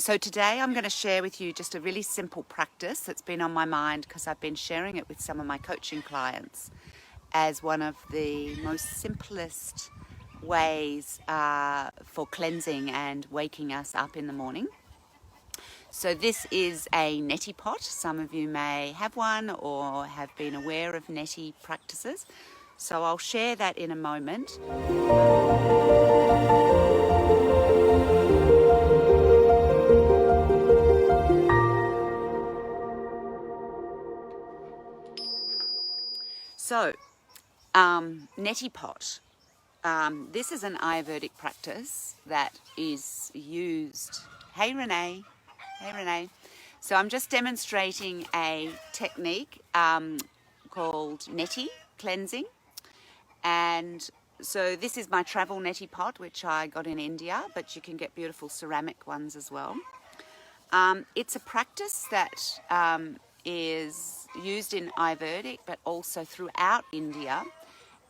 So today I'm going to share with you just a really simple practice that's been on my mind because I've been sharing it with some of my coaching clients as one of the most simplest ways for cleansing and waking us up in the morning. So this is a Neti Pot. Some of you may have one or have been aware of Neti practices. So I'll share that in a moment. So, Neti Pot. This is an Ayurvedic practice that is used. Hey Renee. Hey Renee. So I'm just demonstrating a technique called Neti cleansing. And so this is my travel Neti Pot, which I got in India, but you can get beautiful ceramic ones as well. It's a practice that is used in Ayurvedic, but also throughout India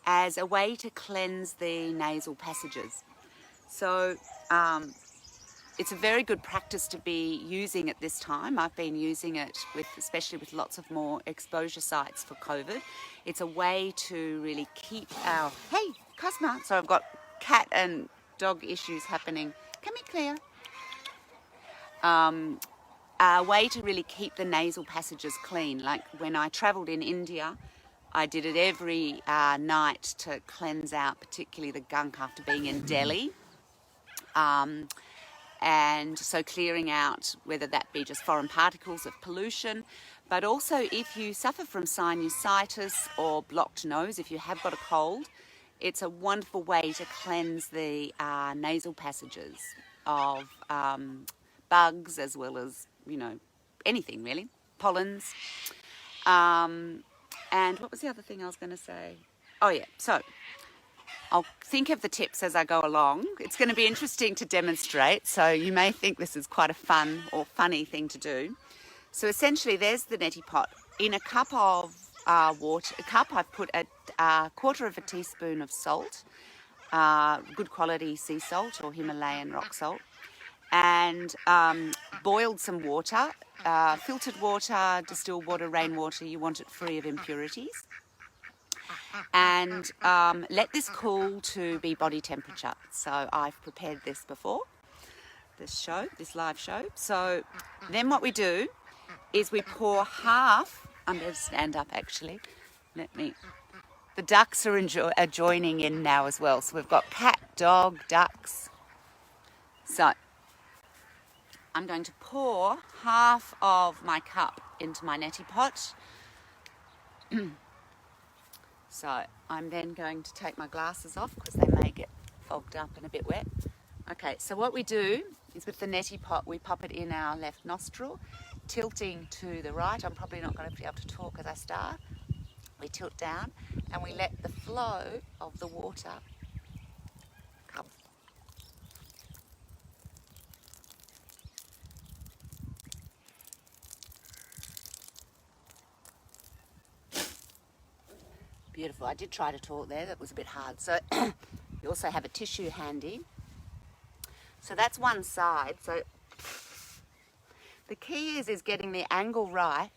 as a way to cleanse the nasal passages. So it's a very good practice to be using at this time. I've been using it especially with lots of more exposure sites for COVID. It's a way to really keep our, hey, Cosma. So I've got cat and dog issues happening. Come here, Claire. A way to really keep the nasal passages clean. Like when I travelled in India, I did it every night to cleanse out particularly the gunk after being in Delhi. And so clearing out whether that be just foreign particles of pollution, but also if you suffer from sinusitis or blocked nose, if you have got a cold, it's a wonderful way to cleanse the nasal passages of bugs as well as, you know, anything really, pollens. And what was the other thing I was going to say? Oh yeah, so I'll think of the tips as I go along. It's going to be interesting to demonstrate, so you may think this is quite a fun or funny thing to do. So essentially there's the Neti Pot. In a cup of water, I've put a quarter of a teaspoon of salt, good quality sea salt or Himalayan rock salt, and boiled some water, filtered water, distilled water, rainwater. You want it free of impurities. And let this cool to be body temperature. So I've prepared this before, this live show. So then what we do is we pour half, I'm going to stand up actually, the ducks are joining in now as well. So we've got cat, dog, ducks. So I'm going to pour half of my cup into my Neti Pot. So I'm then going to take my glasses off because they may get fogged up and a bit wet. Okay, so what we do is with the Neti Pot, we pop it in our left nostril, tilting to the right. I'm probably not going to be able to talk as I start. We tilt down and we let the flow of the water come. Beautiful. I did try to talk there. That was a bit hard. So you also have a tissue handy. So that's one side. So the key is getting the angle right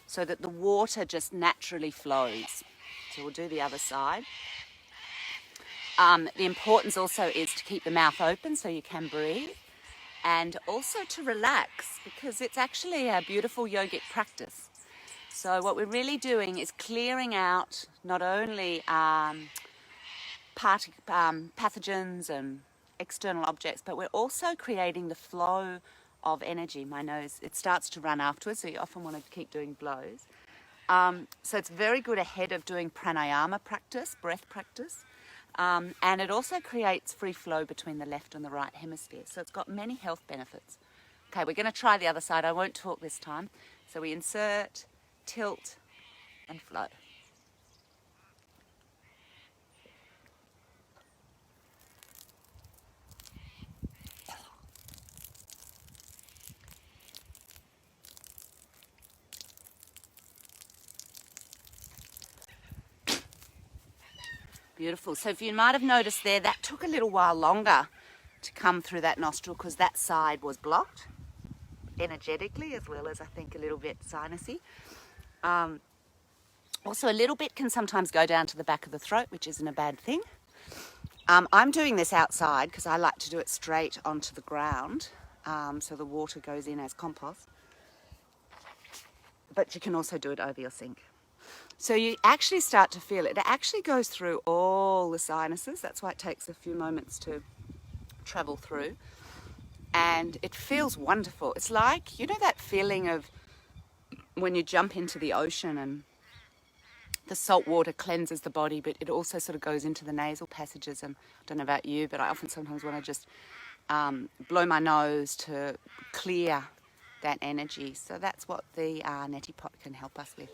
so that the water just naturally flows. So we'll do the other side. The importance also is to keep the mouth open so you can breathe, and also to relax because it's actually a beautiful yogic practice. So what we're really doing is clearing out not only pathogens and external objects, but we're also creating the flow of energy. My nose, it starts to run afterwards, so you often want to keep doing blows. So it's very good ahead of doing pranayama practice, breath practice. And it also creates free flow between the left and the right hemisphere. So it's got many health benefits. Okay, we're going to try the other side. I won't talk this time. So we insert, tilt and flow. Beautiful. So if you might have noticed there, that took a little while longer to come through that nostril because that side was blocked. energetically as well as I think a little bit sinusy. Also, a little bit can sometimes go down to the back of the throat, which isn't a bad thing. I'm doing this outside because I like to do it straight onto the ground, so the water goes in as compost. But you can also do it over your sink. So you actually start to feel it. It actually goes through all the sinuses. That's why it takes a few moments to travel through. And it feels wonderful. It's like, you know, that feeling of when you jump into the ocean and the salt water cleanses the body, but it also sort of goes into the nasal passages. And I don't know about you, but I often sometimes want to just blow my nose to clear that energy. So that's what the Neti Pot can help us with.